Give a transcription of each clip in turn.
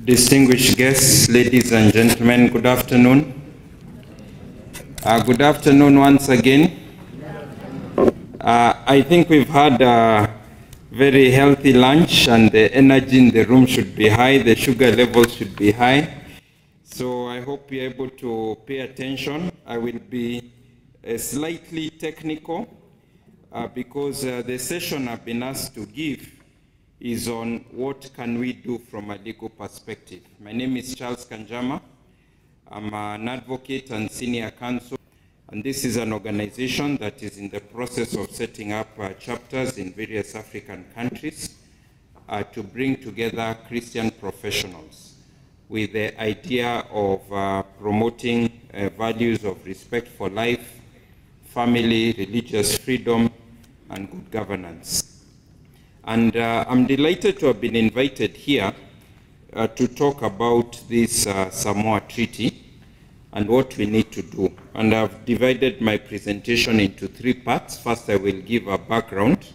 Distinguished guests, ladies and gentlemen, good afternoon. Good afternoon once again. I think we've had a very healthy lunch and the energy in the room should be high, the sugar levels should be high. So I hope you're able to pay attention. I will be slightly technical because the session I've been asked to give is on what can we do from a legal perspective. My name is Charles Kanjama. I'm an advocate and senior counsel, and this is an organization that is in the process of setting up chapters in various African countries to bring together Christian professionals with the idea of promoting values of respect for life, family, religious freedom, and good governance. And I'm delighted to have been invited here to talk about this Samoa Treaty and what we need to do. And I've divided my presentation into three parts. First, I will give a background.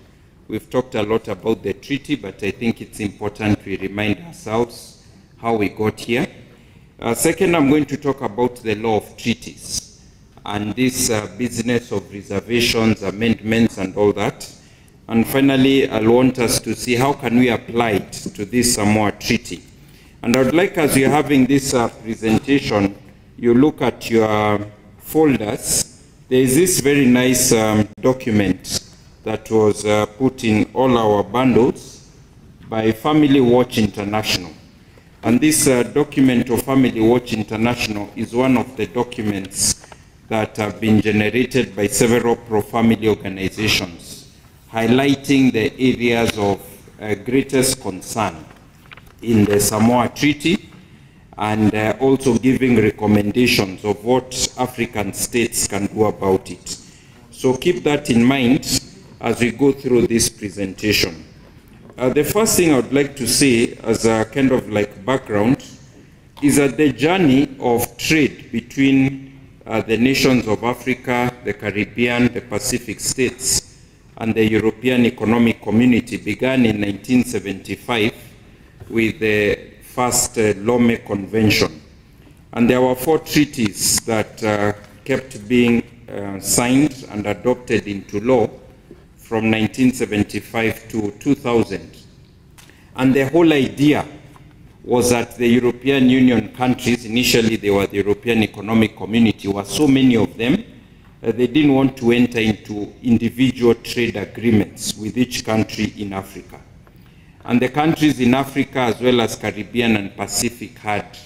We've talked a lot about the treaty, but I think it's important we remind ourselves how we got here. Second, I'm going to talk about the law of treaties and this business of reservations, amendments, and all that. And finally, I want us to see how can we apply it to this Samoa Treaty. And I would like, as you're having this presentation, you look at your folders. There is this very nice document that was put in all our bundles by Family Watch International. And this document of Family Watch International is one of the documents that have been generated by several pro-family organizations, highlighting the areas of greatest concern in the Samoa Treaty, and also giving recommendations of what African states can do about it. So keep that in mind as we go through this presentation. The first thing I would like to say as a kind of like background is that the journey of trade between the nations of Africa, the Caribbean, the Pacific states, and the European Economic Community began in 1975 with the first Lome Convention. And there were 4 treaties that kept being signed and adopted into law from 1975 to 2000. And the whole idea was that the European Union countries, initially they were the European Economic Community, were so many of them, they didn't want to enter into individual trade agreements with each country in Africa. And the countries in Africa, as well as Caribbean and Pacific, had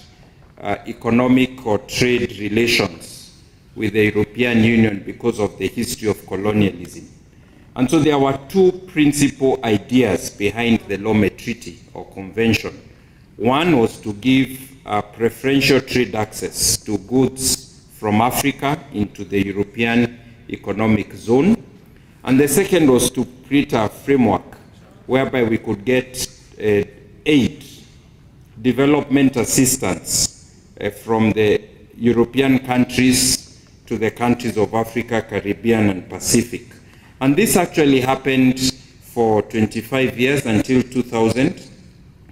economic or trade relations with the European Union because of the history of colonialism. And so there were 2 principal ideas behind the Lome Treaty or Convention. One was to give preferential trade access to goods from Africa into the European Economic Zone. And the second was to create a framework whereby we could get aid, development assistance from the European countries to the countries of Africa, Caribbean, and Pacific. And this actually happened for 25 years until 2000,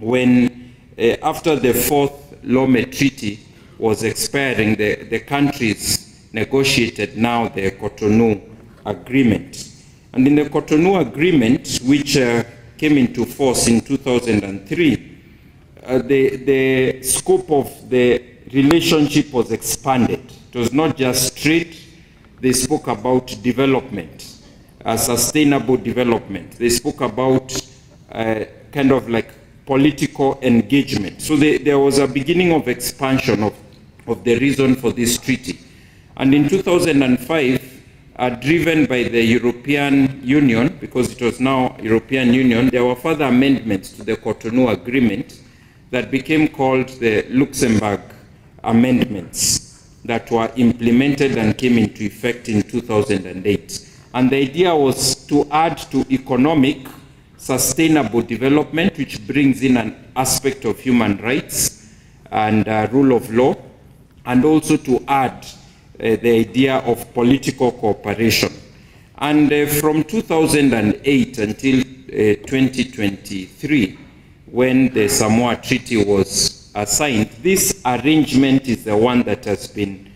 when after the 4th Lome Treaty was expiring, the countries negotiated now the Cotonou Agreement. And in the Cotonou Agreement, which came into force in 2003, the scope of the relationship was expanded. It was not just trade. They spoke about development, sustainable development. They spoke about kind of like political engagement. So there was a beginning of expansion of the reason for this treaty. And in 2005, driven by the European Union, because it was now European Union, there were further amendments to the Cotonou Agreement that became called the Luxembourg Amendments that were implemented and came into effect in 2008. And the idea was to add to economic sustainable development, which brings in an aspect of human rights and rule of law, and also to add the idea of political cooperation. And from 2008 until 2023, when the Samoa Treaty was signed, this arrangement is the one that has been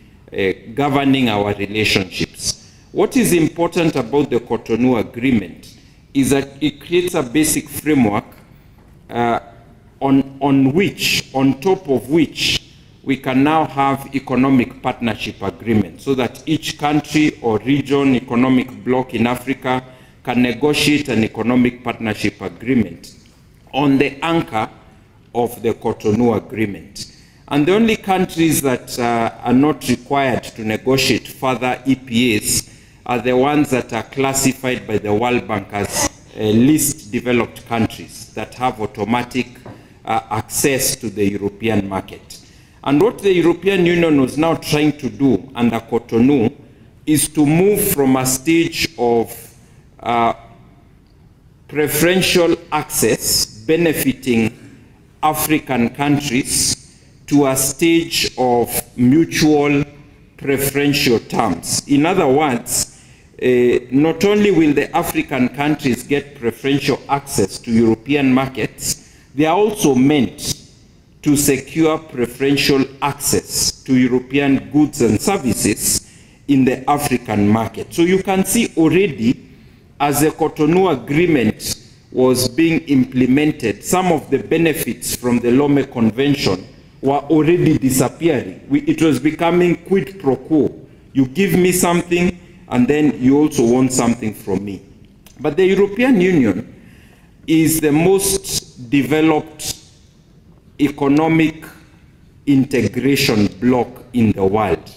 governing our relationships. What is important about the Cotonou Agreement is that it creates a basic framework on top of which we can now have economic partnership agreements, so that each country or region, economic bloc in Africa can negotiate an economic partnership agreement on the anchor of the Cotonou Agreement. And the only countries that are not required to negotiate further EPAs are the ones that are classified by the World Bank as least developed countries that have automatic access to the European market. And what the European Union was now trying to do under Cotonou is to move from a stage of preferential access benefiting African countries to a stage of mutual preferential terms. In other words, not only will the African countries get preferential access to European markets, they are also meant to secure preferential access to European goods and services in the African market. So you can see already, as the Cotonou Agreement was being implemented, some of the benefits from the Lome Convention were already disappearing. It was becoming quid pro quo. You give me something, and then you also want something from me. But the European Union is the most developed economic integration bloc in the world.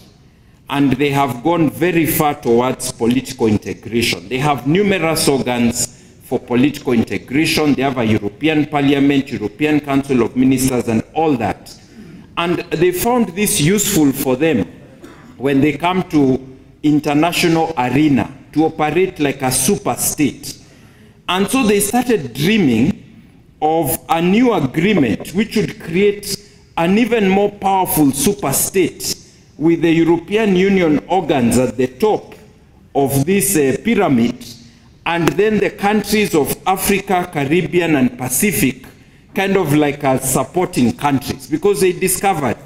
And they have gone very far towards political integration. They have numerous organs for political integration. They have a European Parliament, European Council of Ministers, and all that. And they found this useful for them when they come to international arena to operate like a super state. And so they started dreaming of a new agreement which would create an even more powerful super state with the European Union organs at the top of this pyramid, and then the countries of Africa, Caribbean, and Pacific kind of like as supporting countries, because they discovered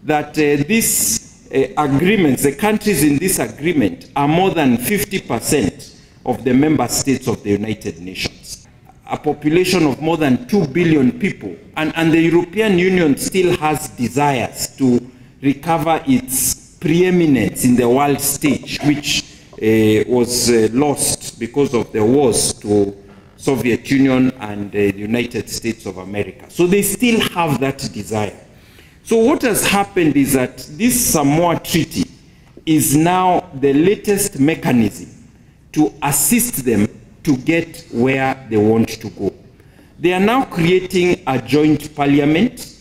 that these agreements, the countries in this agreement, are more than 50% of the member states of the United Nations. A population of more than 2 billion people, and the European Union still has desires to recover its preeminence in the world stage, which was lost because of the wars to Soviet Union and the United States of America. So they still have that desire. So what has happened is that this Samoa Treaty is now the latest mechanism to assist them to get where they want to go. They are now creating a joint parliament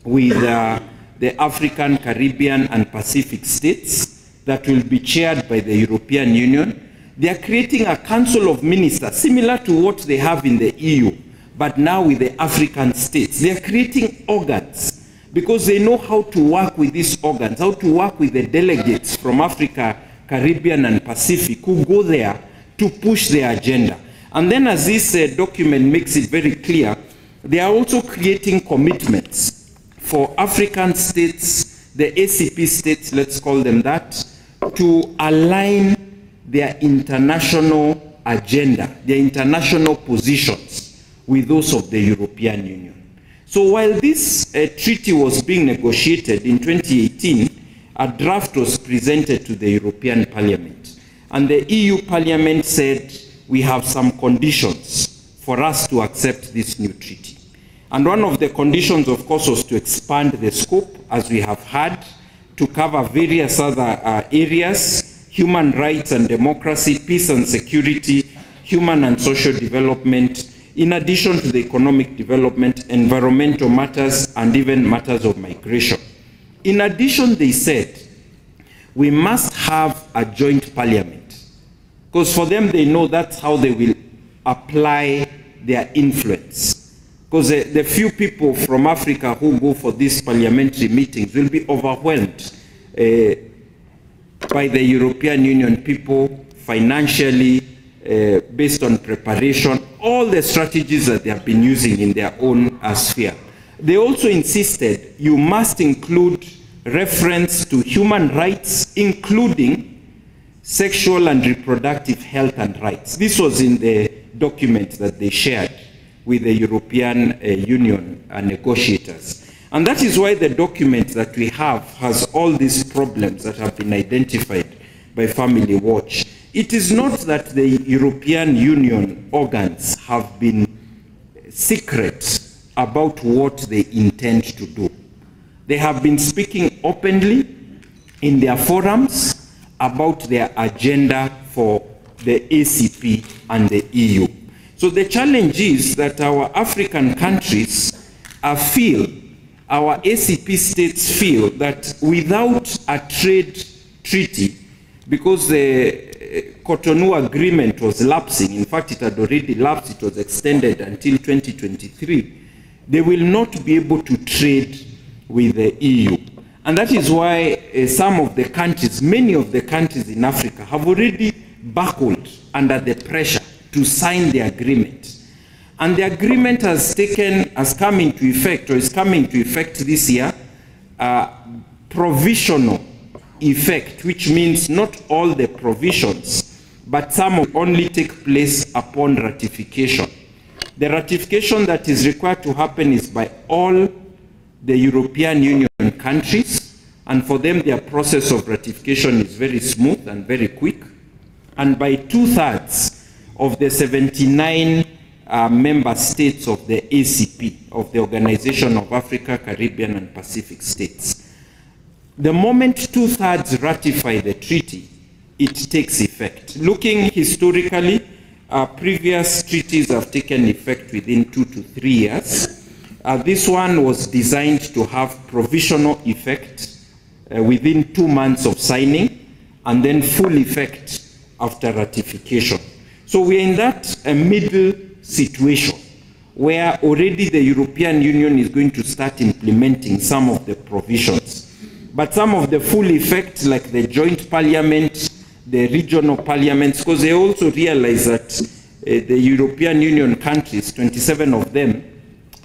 with the African, Caribbean, and Pacific states that will be chaired by the European Union. They are creating a Council of Ministers, similar to what they have in the EU, but now with the African states. They are creating organs because they know how to work with these organs, how to work with the delegates from Africa, Caribbean, and Pacific who go there to push their agenda. And then, as this document makes it very clear, they are also creating commitments for African states, the ACP states, let's call them that, to align their international agenda, their international positions with those of the European Union. So while this treaty was being negotiated in 2018, a draft was presented to the European Parliament. And the EU Parliament said, we have some conditions for us to accept this new treaty. And one of the conditions, of course, was to expand the scope, as we have had, to cover various other areas: human rights and democracy, peace and security, human and social development, in addition to the economic development, environmental matters, and even matters of migration. In addition, they said, we must have a joint parliament, because for them, they know that's how they will apply their influence. Because the few people from Africa who go for these parliamentary meetings will be overwhelmed by the European Union people financially, based on preparation, all the strategies that they have been using in their own sphere. They also insisted you must include reference to human rights, including sexual and reproductive health and rights. This was in the document that they shared with the European Union negotiators. And that is why the document that we have has all these problems that have been identified by Family Watch. It is not that the European Union organs have been secret about what they intend to do. They have been speaking openly in their forums about their agenda for the ACP and the EU. So the challenge is that our African countries feel, our ACP states feel that without a trade treaty, because the Cotonou agreement was lapsing, in fact it had already lapsed, it was extended until 2023, they will not be able to trade with the EU. And that is why some of the countries, many of the countries in Africa have already buckled under the pressure to sign the agreement. And the agreement has come into effect, or is coming into effect this year, provisional effect, which means not all the provisions, but some will only take place upon ratification. The ratification that is required to happen is by all the European Union countries, and for them their process of ratification is very smooth and very quick, and by 2/3 of the 79 member states of the ACP, of the Organization of Africa, Caribbean and Pacific States. The moment 2/3 ratify the treaty, it takes effect. Looking historically, previous treaties have taken effect within 2 to 3 years. This one was designed to have provisional effect within 2 months of signing, and then full effect after ratification. So we are in that middle situation where already the European Union is going to start implementing some of the provisions. But some of the full effect, like the joint parliament, the regional parliaments, because they also realize that the European Union countries, 27 of them,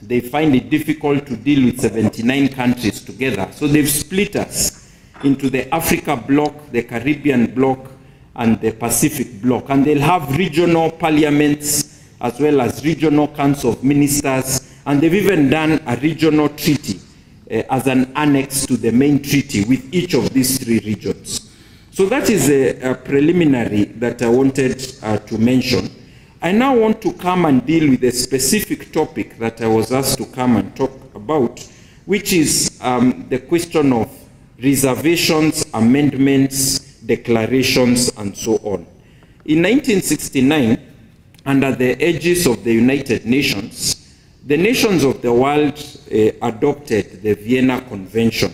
they find it difficult to deal with 79 countries together. So they've split us into the Africa bloc, the Caribbean bloc, and the Pacific bloc. And they'll have regional parliaments as well as regional council of ministers. And they've even done a regional treaty as an annex to the main treaty with each of these 3 regions. So that is a preliminary that I wanted to mention. I now want to come and deal with a specific topic that I was asked to come and talk about, which is the question of reservations, amendments, declarations, and so on. In 1969, under the aegis of the United Nations, the nations of the world adopted the Vienna Convention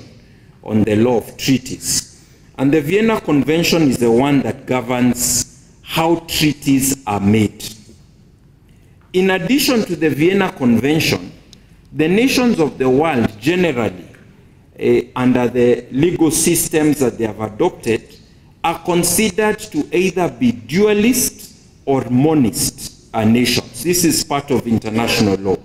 on the law of treaties. And the Vienna Convention is the one that governs how treaties are made. In addition to the Vienna Convention, the nations of the world generally, under the legal systems that they have adopted, are considered to either be dualist or monist nations. This is part of international law.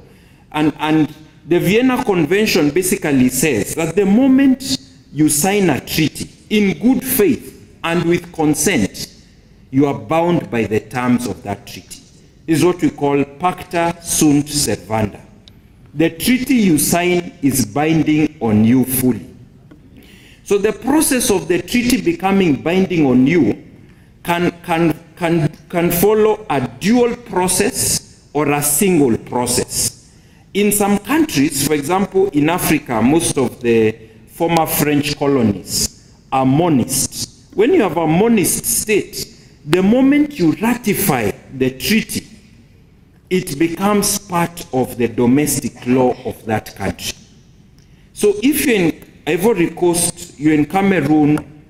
And the Vienna Convention basically says that the moment you sign a treaty in good faith and with consent, you are bound by the terms of that treaty. This is what we call pacta sunt servanda. The treaty you sign is binding on you fully. So the process of the treaty becoming binding on you can follow a dual process or a single process. In some countries, for example, in Africa, most of the former French colonies are monist. When you have a monist state, the moment you ratify the treaty, it becomes part of the domestic law of that country. So if you're in Ivory Coast, you're in Cameroon,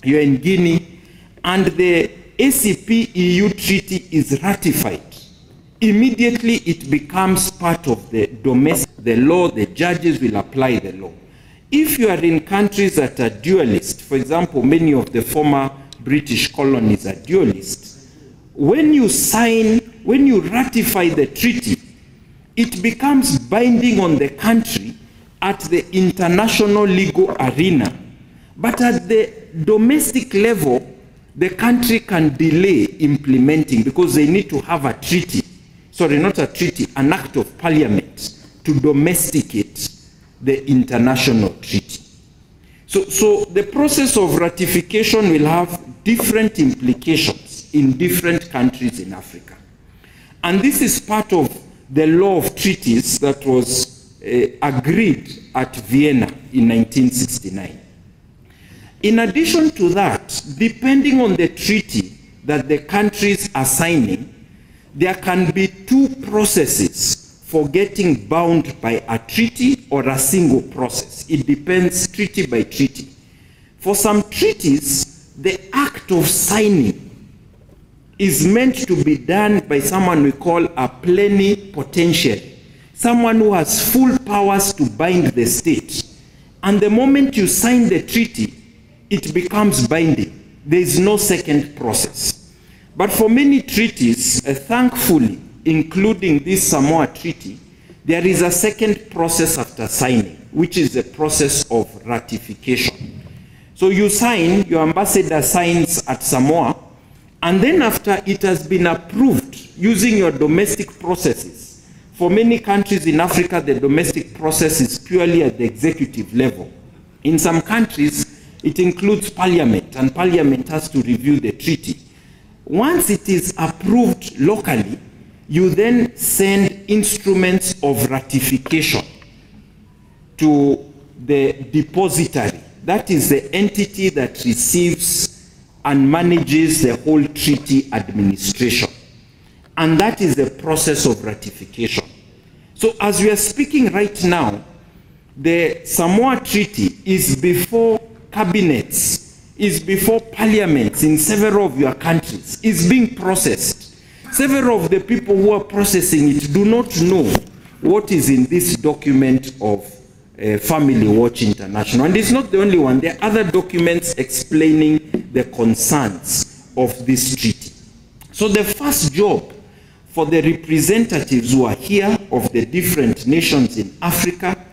you're in Guinea, and the ACP-EU treaty is ratified, immediately it becomes part of the domestic law. The judges will apply the law. If you are in countries that are dualist, for example, many of the former British colonies are dualist, when you ratify the treaty, it becomes binding on the country at the international legal arena. But at the domestic level, the country can delay implementing because they need to have a treaty, sorry, not a treaty, an act of parliament to domesticate the international treaty. So the process of ratification will have different implications in different countries in Africa. And this is part of the law of treaties that was agreed at Vienna in 1969. In addition to that, depending on the treaty that the countries are signing, there can be two processes for getting bound by a treaty or a single process. It depends treaty by treaty. For some treaties, the act of signing is meant to be done by someone we call a plenipotentiary, someone who has full powers to bind the state. And the moment you sign the treaty, it becomes binding. There is no second process. But for many treaties, thankfully, including this Samoa Treaty, there is a second process after signing, which is the process of ratification. So you sign, your ambassador signs at Samoa, and then after it has been approved using your domestic processes. For many countries in Africa, the domestic process is purely at the executive level. In some countries, it includes parliament, and parliament has to review the treaty. Once it is approved locally, you then send instruments of ratification to the depository. That is the entity that receives and manages the whole treaty administration. And that is the process of ratification. So as we are speaking right now, the Samoa Treaty is before cabinets, is before parliaments in several of your countries, is being processed. Several of the people who are processing it do not know what is in this document of Family Watch International. And it's not the only one. There are other documents explaining the concerns of this treaty. So the first job for the representatives who are here of the different nations in Africa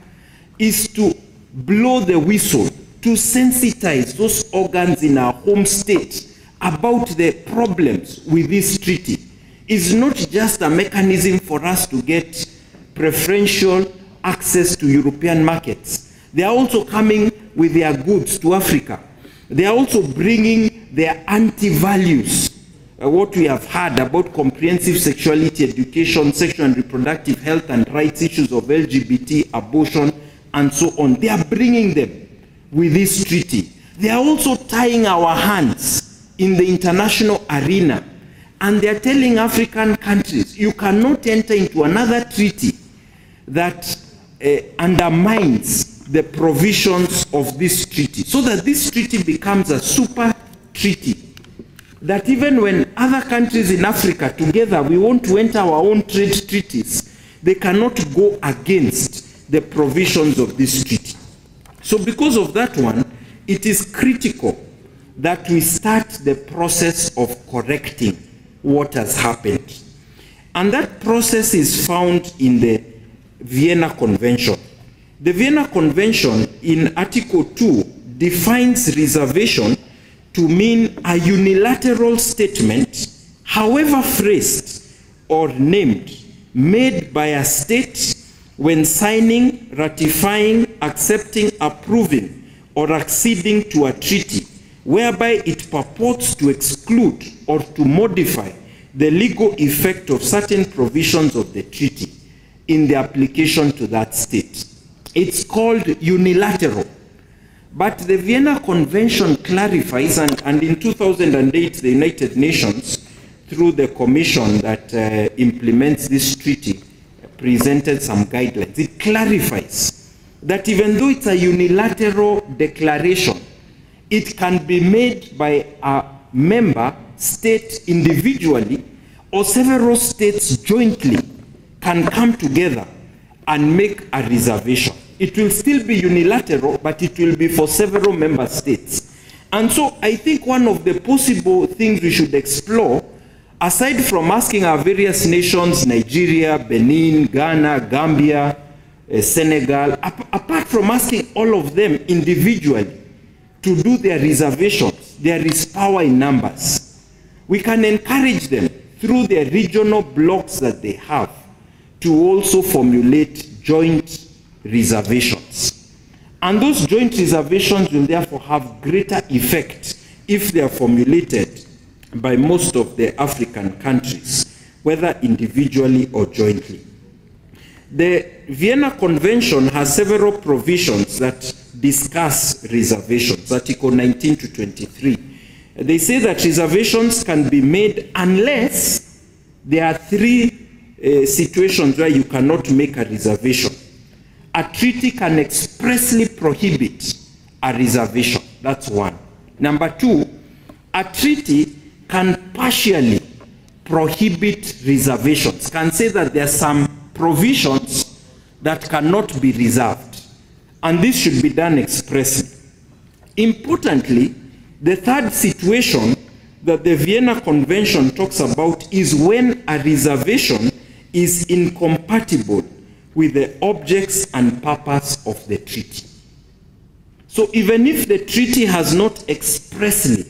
is to blow the whistle, to sensitize those organs in our home state about the problems with this treaty. It's not just a mechanism for us to get preferential access to European markets. They are also coming with their goods to Africa. They are also bringing their anti-values, what we have heard about comprehensive sexuality education, sexual and reproductive health and rights, issues of LGBT, abortion, and so on. They are bringing them with this treaty. They are also tying our hands in the international arena, and they are telling African countries, you cannot enter into another treaty that undermines the provisions of this treaty, so that this treaty becomes a super treaty, that even when other countries in Africa together we want to enter our own trade treaties, they cannot go against the provisions of this treaty. So because of that one, it is critical that we start the process of correcting what has happened. And that process is found in the Vienna Convention. The Vienna Convention in Article 2 defines reservation to mean a unilateral statement, however phrased or named, made by a state when signing, ratifying, accepting, approving, or acceding to a treaty, whereby it purports to exclude or to modify the legal effect of certain provisions of the treaty in the application to that state. It's called unilateral. But the Vienna Convention clarifies, and in 2008, the United Nations, through the commission that implements this treaty, presented some guidelines. It clarifies that even though it's a unilateral declaration, it can be made by a member state individually, or several states jointly can come together and make a reservation. It will still be unilateral, but it will be for several member states. And so I think one of the possible things we should explore Aside from asking our various nations, Nigeria, Benin, Ghana, Gambia, Senegal, apart from asking all of them individually to do their reservations, there is power in numbers. We can encourage them through their regional blocks that they have to also formulate joint reservations. And those joint reservations will therefore have greater effect if they are formulated by most of the African countries, whether individually or jointly. The Vienna Convention has several provisions that discuss reservations, Article 19 to 23. They say that reservations can be made unless there are three situations where you cannot make a reservation. A treaty can expressly prohibit a reservation. That's one. Number two, a treaty can partially prohibit reservations, can say that there are some provisions that cannot be reserved, and this should be done expressly. Importantly, the third situation that the Vienna Convention talks about is when a reservation is incompatible with the objects and purpose of the treaty. So even if the treaty has not expressly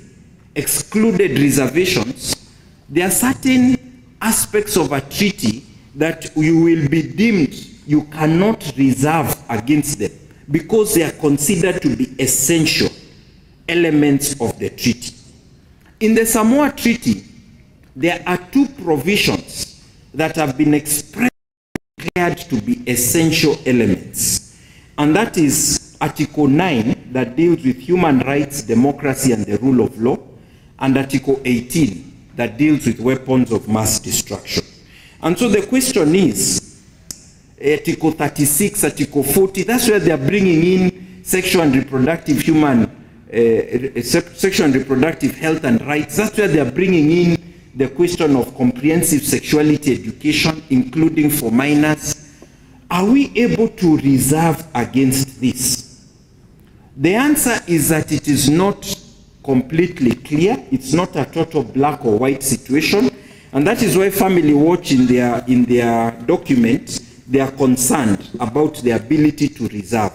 excluded reservations, there are certain aspects of a treaty that you will be deemed you cannot reserve against them because they are considered to be essential elements of the treaty. In the Samoa Treaty, there are two provisions that have been expressly declared to be essential elements, and that is Article 9 that deals with human rights, democracy, and the rule of law, and Article 18 that deals with weapons of mass destruction. And so the question is, Article 36, Article 40, that's where they are bringing in sexual and reproductive sexual and reproductive health and rights. That's where they are bringing in the question of comprehensive sexuality education, including for minors. Are we able to reserve against this? The answer is that it is not completely clear. It's not a total black or white situation. And that is why Family Watch in their document, they are concerned about the ability to reserve.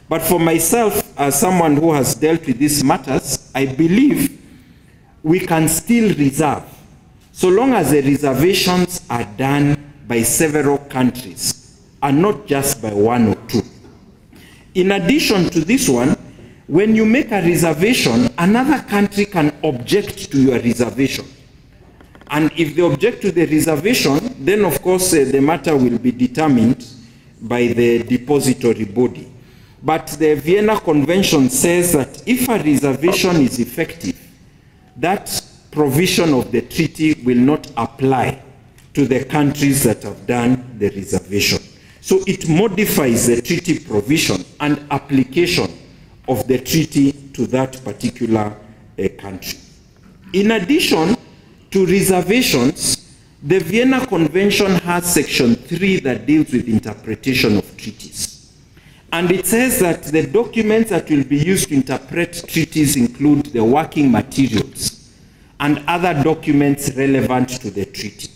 But for myself, as someone who has dealt with these matters, I believe we can still reserve, so long as the reservations are done by several countries and not just by one or two. In addition to this one, when you make a reservation, another country can object to your reservation. And if they object to the reservation, then of course the matter will be determined by the depository body. But the Vienna Convention says that if a reservation is effective, that provision of the treaty will not apply to the countries that have done the reservation. So it modifies the treaty provision and application of the treaty to that particular country. In addition to reservations, the Vienna Convention has Section 3 that deals with interpretation of treaties. And it says that the documents that will be used to interpret treaties include the working materials and other documents relevant to the treaty.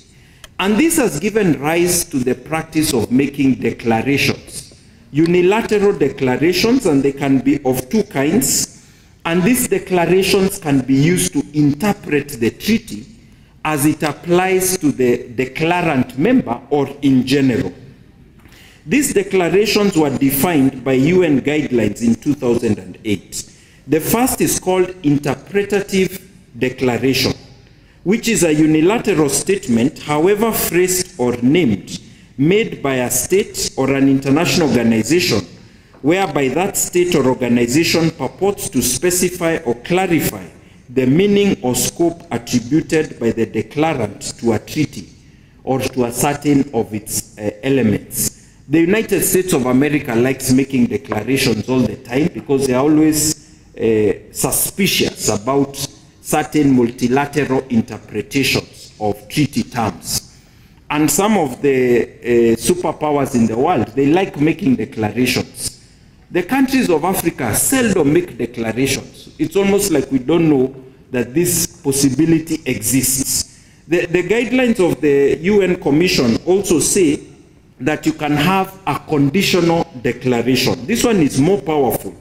And this has given rise to the practice of making declarations, unilateral declarations, and they can be of two kinds. And these declarations can be used to interpret the treaty as it applies to the declarant member or in general. These declarations were defined by UN guidelines in 2008. The first is called interpretative declaration, which is a unilateral statement, however phrased or named, made by a state or an international organization, whereby that state or organization purports to specify or clarify the meaning or scope attributed by the declarant to a treaty or to a certain of its elements. The United States of America likes making declarations all the time because they are always suspicious about certain multilateral interpretations of treaty terms. And some of the superpowers in the world, they like making declarations. The countries of Africa seldom make declarations. It's almost like we don't know that this possibility exists. The guidelines of the UN Commission also say that you can have a conditional declaration. This one is more powerful.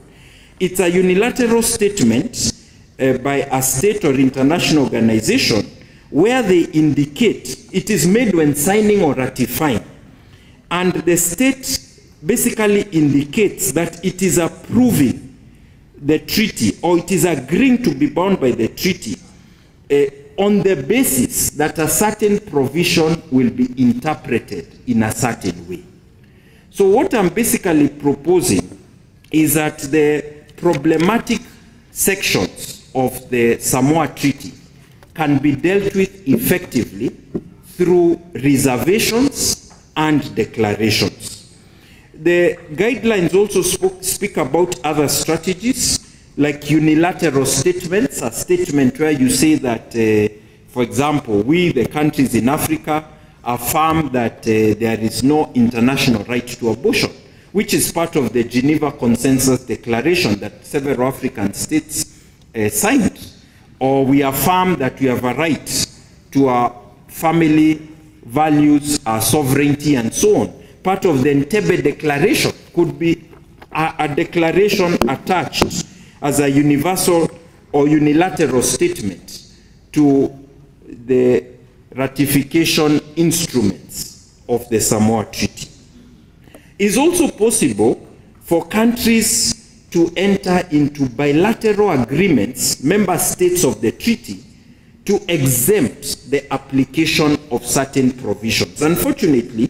It's a unilateral statement by a state or international organization where they indicate it is made when signing or ratifying. And the state basically indicates that it is approving the treaty, or it is agreeing to be bound by the treaty on the basis that a certain provision will be interpreted in a certain way. So what I'm basically proposing is that the problematic sections of the Samoa Treaty can be dealt with effectively through reservations and declarations. The guidelines also speak about other strategies, like unilateral statements, a statement where you say that, for example, we, the countries in Africa, affirm that there is no international right to abortion, which is part of the Geneva Consensus Declaration that several African states signed. Or we affirm that we have a right to our family values, our sovereignty, and so on. Part of the Entebbe Declaration could be a declaration attached as a universal or unilateral statement to the ratification instruments of the Samoa Treaty. It's also possible for countries to enter into bilateral agreements, member states of the treaty, to exempt the application of certain provisions. Unfortunately,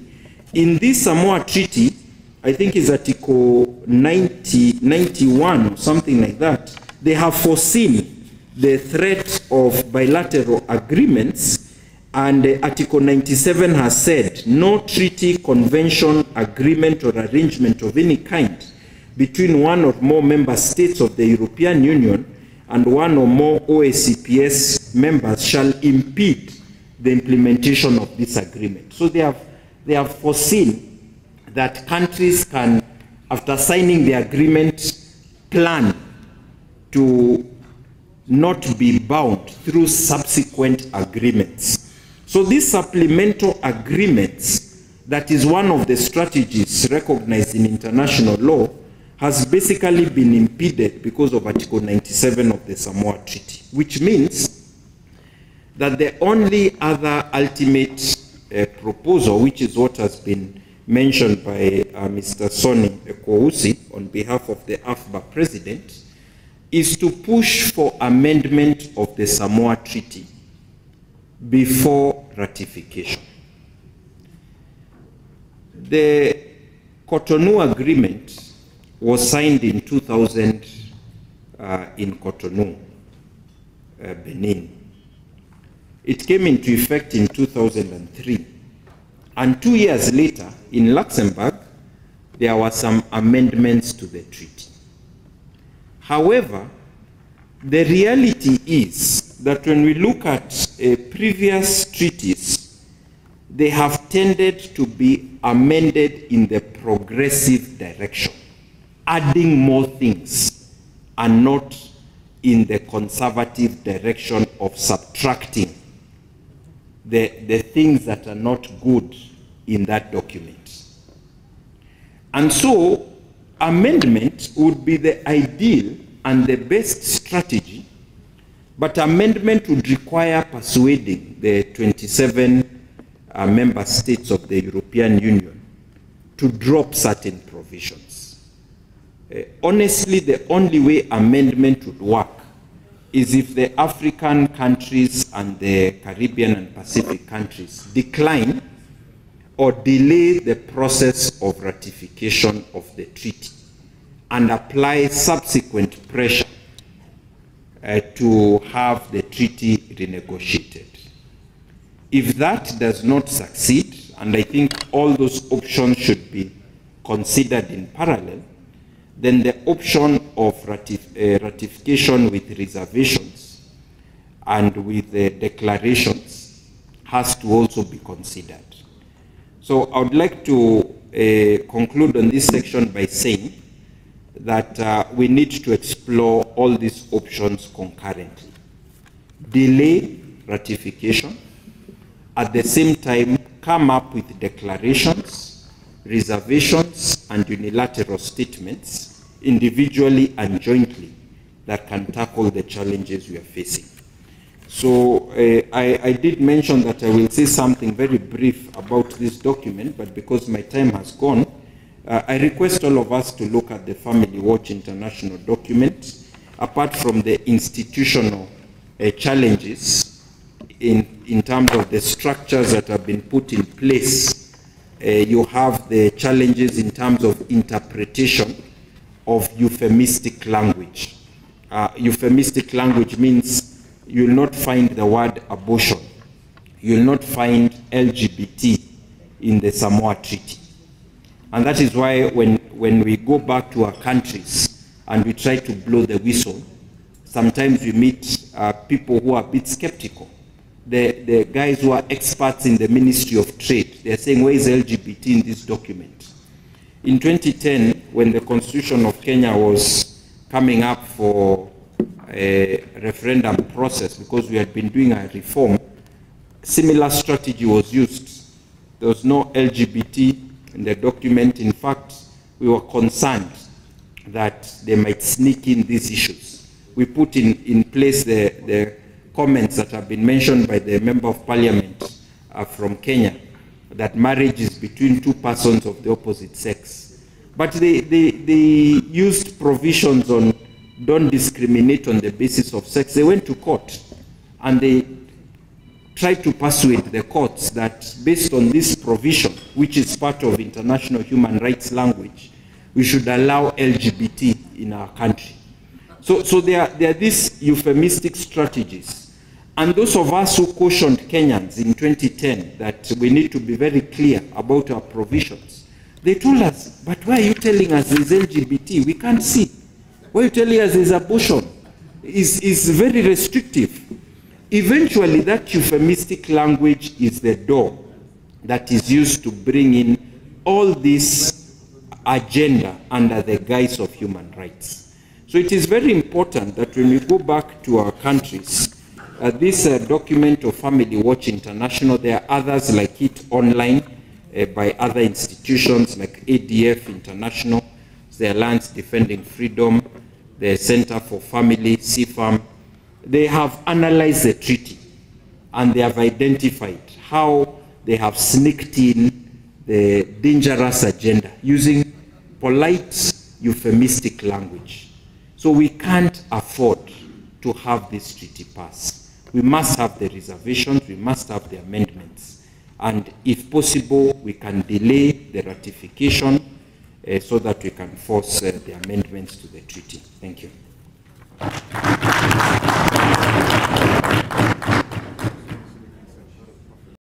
in this Samoa Treaty, I think it's Article 91 or something like that, they have foreseen the threat of bilateral agreements, and Article 97 has said no treaty, convention, agreement, or arrangement of any kind between one or more member states of the European Union and one or more OACPS members shall impede the implementation of this agreement. So they have foreseen that countries can, after signing the agreement, plan to not be bound through subsequent agreements. So these supplemental agreements, that is one of the strategies recognized in international law, has basically been impeded because of Article 97 of the Samoa Treaty, which means that the only other ultimate proposal, which is what has been mentioned by Mr. Sonny Ekousi on behalf of the AFBA president, is to push for amendment of the Samoa Treaty before ratification. The Cotonou Agreement was signed in 2000 in Cotonou, Benin. It came into effect in 2003. And 2 years later, in Luxembourg, there were some amendments to the treaty. However, the reality is that when we look at previous treaties, they have tended to be amended in the progressive direction, adding more things and not in the conservative direction of subtracting the things that are not good in that document. And so amendment would be the ideal and the best strategy, but amendment would require persuading the 27 member states of the European Union to drop certain provisions. Honestly, the only way amendment would work is if the African countries and the Caribbean and Pacific countries decline or delay the process of ratification of the treaty and apply subsequent pressure to have the treaty renegotiated. If that does not succeed, and I think all those options should be considered in parallel, then the option of ratification with reservations and with the declarations has to also be considered. So I would like to conclude on this section by saying that we need to explore all these options concurrently. Delay ratification, at the same time come up with declarations, reservations, and unilateral statements, individually and jointly, that can tackle the challenges we are facing. So I did mention that I will say something very brief about this document, but because my time has gone, I request all of us to look at the Family Watch International document. Apart from the institutional challenges in terms of the structures that have been put in place, you have the challenges in terms of interpretation of euphemistic language. Euphemistic language means you will not find the word abortion. You will not find LGBT in the Samoa Treaty. And that is why when we go back to our countries and we try to blow the whistle, sometimes we meet people who are a bit skeptical. The guys who are experts in the Ministry of Trade, they're saying, where is LGBT in this document? In 2010, when the Constitution of Kenya was coming up for a referendum process, because we had been doing a reform, similar strategy was used. There was no LGBT in the document. In fact, we were concerned that they might sneak in these issues. We put in place the comments that have been mentioned by the Member of Parliament from Kenya, that marriage is between two persons of the opposite sex. But they used provisions on don't discriminate on the basis of sex. They went to court and they tried to persuade the courts that based on this provision, which is part of international human rights language, we should allow LGBT in our country. So there are these euphemistic strategies. And those of us who cautioned Kenyans in 2010 that we need to be very clear about our provisions, they told us, but why are you telling us there's LGBT? We can't see. Why are you telling us there's abortion? Is very restrictive. Eventually, that euphemistic language is the door that is used to bring in all this agenda under the guise of human rights. So it is very important that when we go back to our countries, this document of Family Watch International, there are others like it online by other institutions like ADF International, the Alliance Defending Freedom, the Center for Family, CFAM. They have analyzed the treaty and they have identified how they have sneaked in the dangerous agenda using polite euphemistic language. So we can't afford to have this treaty pass. We must have the reservations, we must have the amendments. And if possible, we can delay the ratification so that we can force the amendments to the treaty. Thank you.